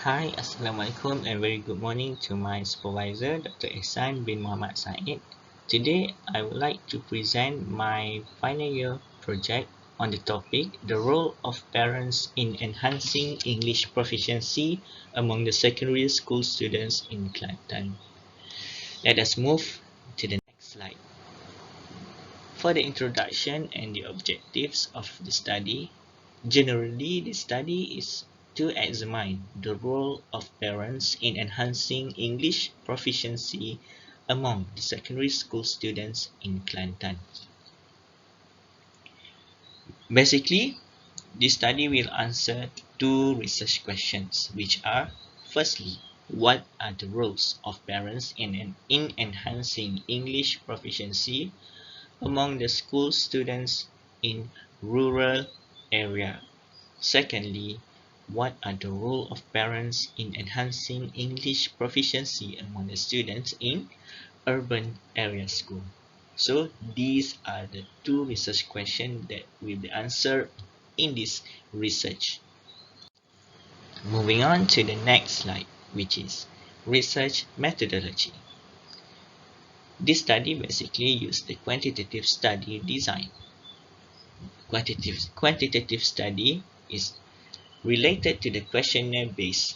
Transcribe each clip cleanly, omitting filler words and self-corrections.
Hi, Assalamualaikum and very good morning to my supervisor, Dr. Ehsan bin Muhammad Said. Today, I would like to present my final year project on the topic, the role of parents in enhancing English proficiency among the secondary school students in Kelantan. Let us move to the next slide. For the introduction and the objectives of the study, generally the study is to examine the role of parents in enhancing English proficiency among the secondary school students in Kelantan. Basically, this study will answer two research questions, which are, firstly, what are the roles of parents in enhancing English proficiency among the school students in rural area? Secondly, what are the role of parents in enhancing English proficiency among the students in urban area school? So these are the two research questions that will be answered in this research. Moving on to the next slide, which is research methodology. This study basically used the quantitative study design. Quantitative study is related to the questionnaire base.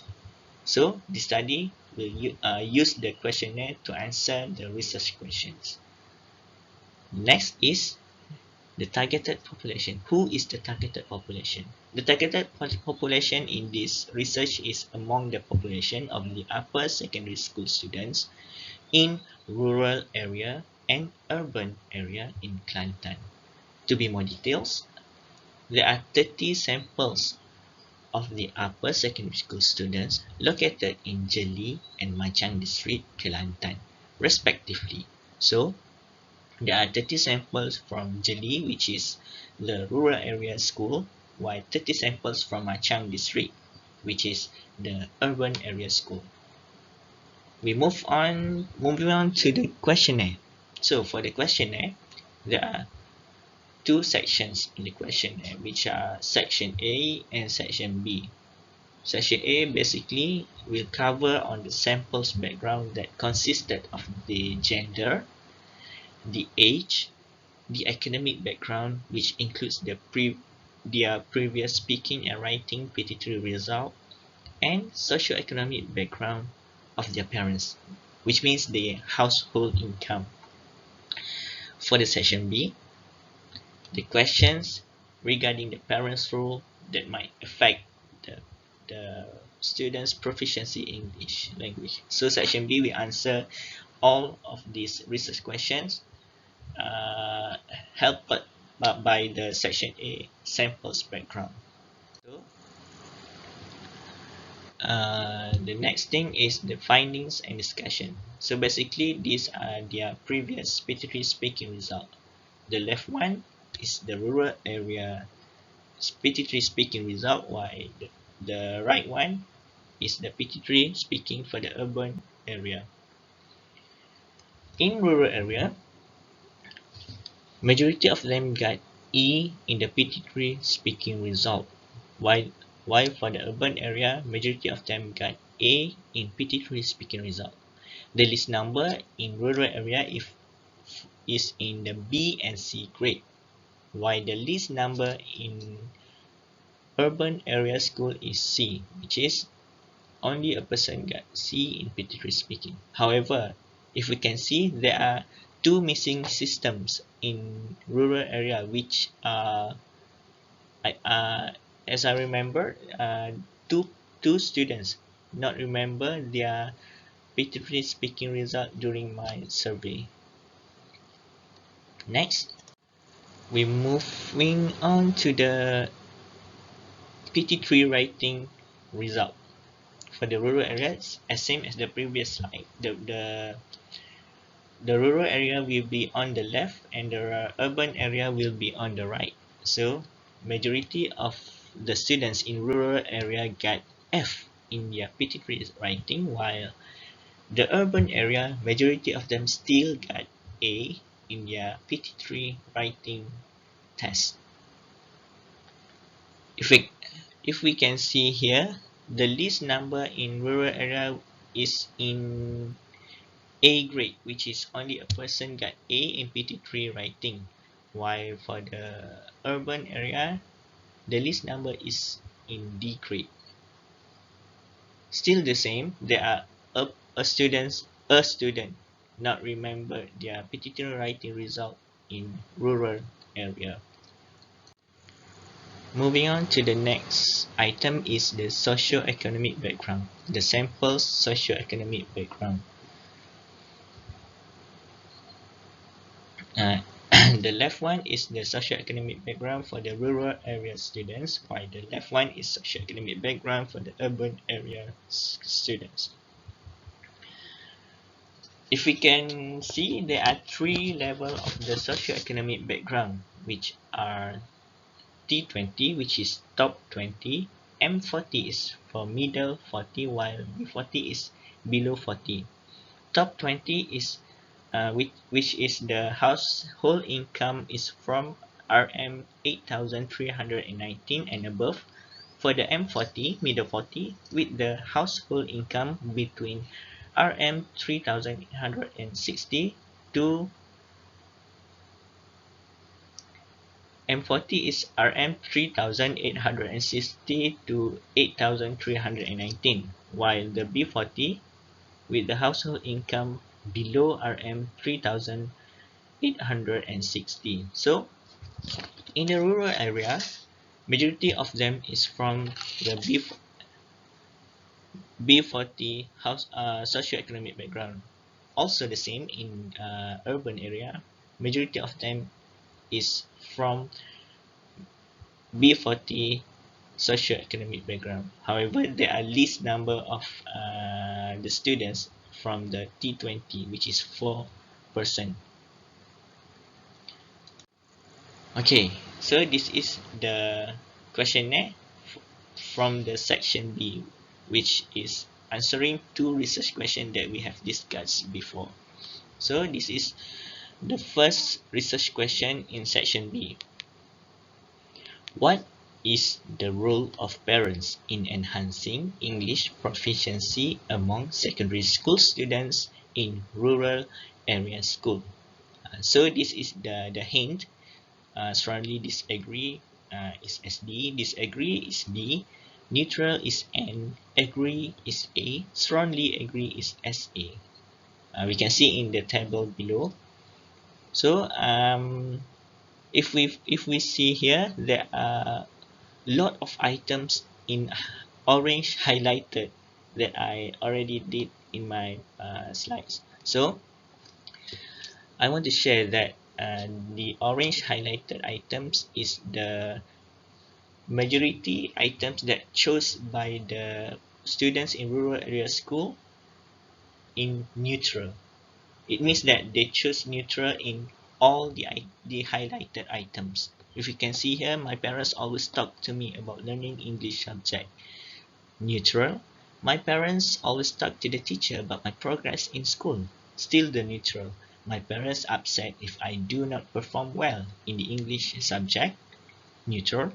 So the study will use the questionnaire to answer the research questions. Next is the targeted population. Who is the targeted population? The targeted population in this research is among the population of the upper secondary school students in rural area and urban area in Kelantan. To be more details, there are 30 samples of the upper secondary school students located in Jeli and Machang district, Kelantan, respectively. So, there are 30 samples from Jeli, which is the rural area school, while 30 samples from Machang district, which is the urban area school. Moving on to the questionnaire. So, for the questionnaire, there are two sections in the questionnaire, which are section A and section B. Section A basically will cover on the sample's background that consisted of the gender, the age, the academic background, which includes their previous speaking and writing PT3 result, and socio-economic background of their parents, which means their household income. For the section B, the questions regarding the parents' role that might affect the students' proficiency in English language. So section B, we answer all of these research questions helped by the section A samples background. So the next thing is the findings and discussion. So basically, these are their previous PT3 speaking result. The left one is the rural area PT3 speaking result, while the right one is the PT3 speaking for the urban area. In rural area, majority of them got E in the PT3 speaking result, while for the urban area, majority of them got A in PT3 speaking result. The least number in rural area is in the B and C grade, while the least number in urban area school is C, which is only a person got C in PT3 speaking. However, if we can see, there are two missing systems in rural area, which are, as I remember, two students not remember their PT3 speaking result during my survey. Next, we moving on to the PT3 writing result. For the rural areas, as same as the previous slide, the rural area will be on the left and the urban area will be on the right. So majority of the students in rural area got F in their PT3 writing, while the urban area, majority of them still got A in their PT3 writing test. If we can see here, the least number in rural area is in A grade, which is only a person got A in PT3 writing, while for the urban area, the least number is in D grade. Still the same, there are a student not remember their PT3 writing result in rural area. Moving on to the next item is the socio-economic background, the sample socio-economic background. Uh, the left one is the socio-economic background for the rural area students, while the left one is socio-economic background for the urban area students. If we can see, there are three levels of the socio-economic background, which are T20, which is top 20, M40 is for middle 40, while B40 is below 40. Top 20 is which is the household income is from RM 8,319 and above. For the M40, middle 40, with the household income between RM 3,860 to M40 is RM 3,860 to 8,319, while the B40 with the household income below RM 3,860. So in the rural area, majority of them is from the B40 house socioeconomic background. Also the same in urban area, majority of them is from B40 socioeconomic background. However, there are least number of the students from the T20, which is 4%. Okay, so this is the questionnaire from the section B, which is answering two research questions that we have discussed before. So this is the first research question in section B. What is the role of parents in enhancing English proficiency among secondary school students in rural area school? So this is the hint. Strongly disagree is SD, disagree is D, neutral is N, agree is A, strongly agree is SA. We can see in the table below. So if we see here, there are lot of items in orange highlighted that I already did in my slides. So I want to share that the orange highlighted items is the majority items that chose by the students in rural area school in neutral. It means that they choose neutral in all the highlighted items. If you can see here, my parents always talk to me about learning English subject. Neutral. My parents always talk to the teacher about my progress in school. Still the neutral. My parents upset if I do not perform well in the English subject. Neutral.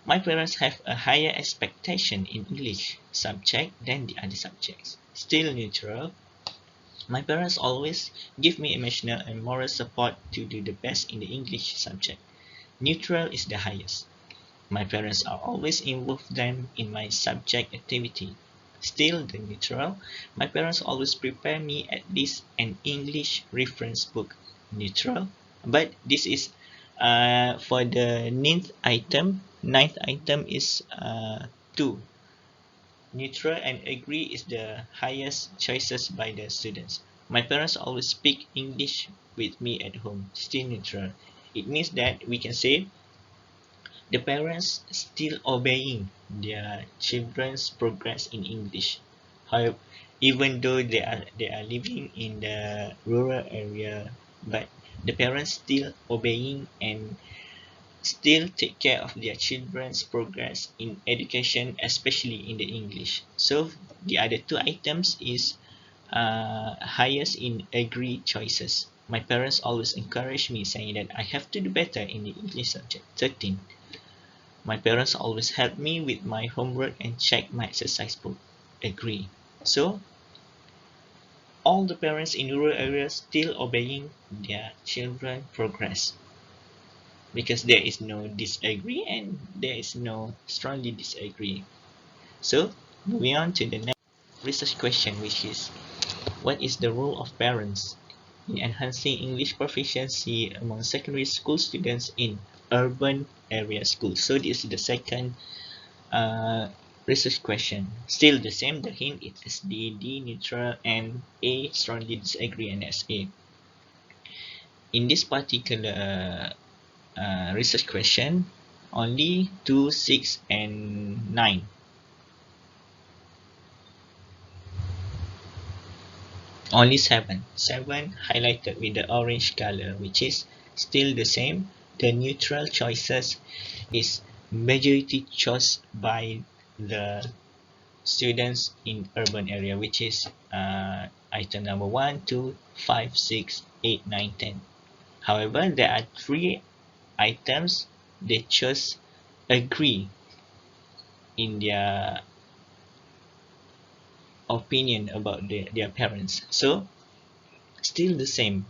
My parents have a higher expectation in English subject than the other subjects. Still neutral. My parents always give me emotional and moral support to do the best in the English subject. Neutral is the highest. My parents are always involved them in my subject activity. Still the neutral. My parents always prepare me at least an English reference book. Neutral. But this is for the ninth item. Ninth item is 2. Neutral and agree is the highest choices by the students. My parents always speak English with me at home. Still neutral. It means that we can say the parents still obeying their children's progress in English. However, even though they are living in the rural area, but the parents still obeying and still take care of their children's progress in education, especially in the English. So the other two items is highest in agree choices. My parents always encourage me saying that I have to do better in the English subject. 13. My parents always help me with my homework and check my exercise book. Agree. So all the parents in rural areas still obeying their children progress because there is no disagree and there is no strongly disagree. So moving on to the next research question, which is what is the role of parents in enhancing English proficiency among secondary school students in urban area schools? So this is the second uh, research question. Still the same, the hint is SD, D neutral, and A strongly disagree and SA. In this particular research question, only 2, 6, and 9. Only 7. 7 highlighted with the orange color, which is still the same. The neutral choices is majority chose by the students in urban area, which is item number 1, 2, 5, 6, 8, 9, 10. However, there are 3 items they chose agree in their opinion about their parents. So still the same.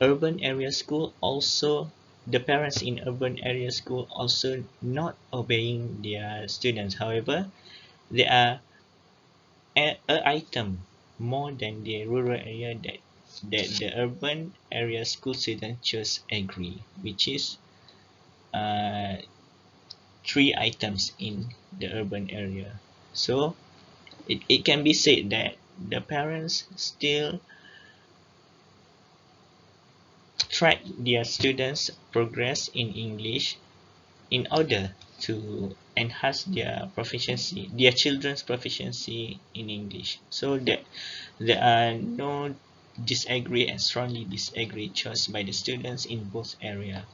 Urban area school also, the parents in urban area school also not obeying their students. However, there are a item more than the rural area that the urban area school students just agree, which is uh, 3 items in the urban area. So it can be said that the parents still track their students' progress in English in order to enhance their proficiency, their children's proficiency in English. So that there are no disagree and strongly disagree choice by the students in both areas.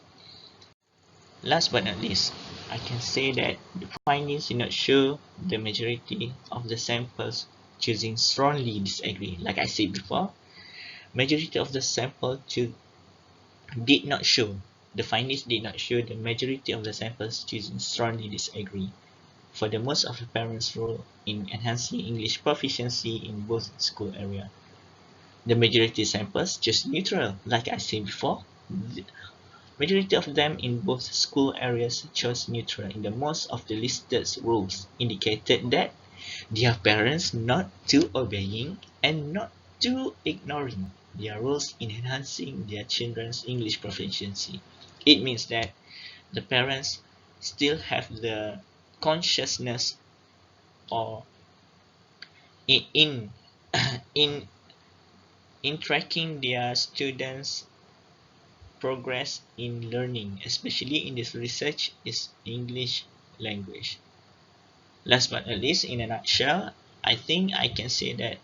Last but not least, I can say that the findings did not show the majority of the samples choosing strongly disagree. Like I said before, majority of the sample did not show. The findings did not show the majority of the samples choosing strongly disagree for the most of the parents' role in enhancing English proficiency in both school area. The majority samples choose neutral, like I said before. The majority of them in both school areas chose neutral in the most of the listed rules indicated that their parents not too obeying and not too ignoring their roles in enhancing their children's English proficiency. It means that the parents still have the consciousness or in in in tracking their students' progress in learning, especially in this research is English language. Last but not least, in a nutshell, I think I can say that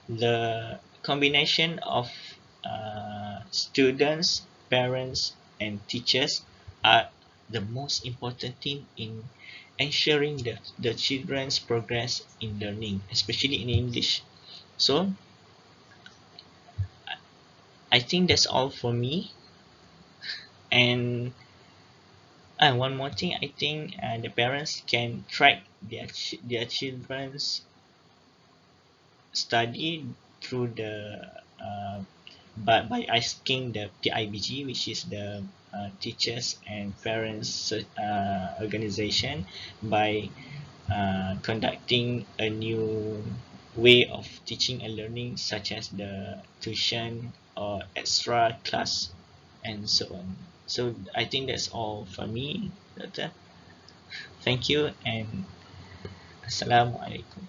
the combination of students, parents, and teachers are the most important thing in ensuring the children's progress in learning, especially in English. So I think that's all for me. And one more thing, I think the parents can track their children's study through the by asking the PIBG, which is the teachers and parents organization, by conducting a new way of teaching and learning, such as the tuition or extra class and so on. So I think that's all for me, Doctor. Thank you and Assalamualaikum.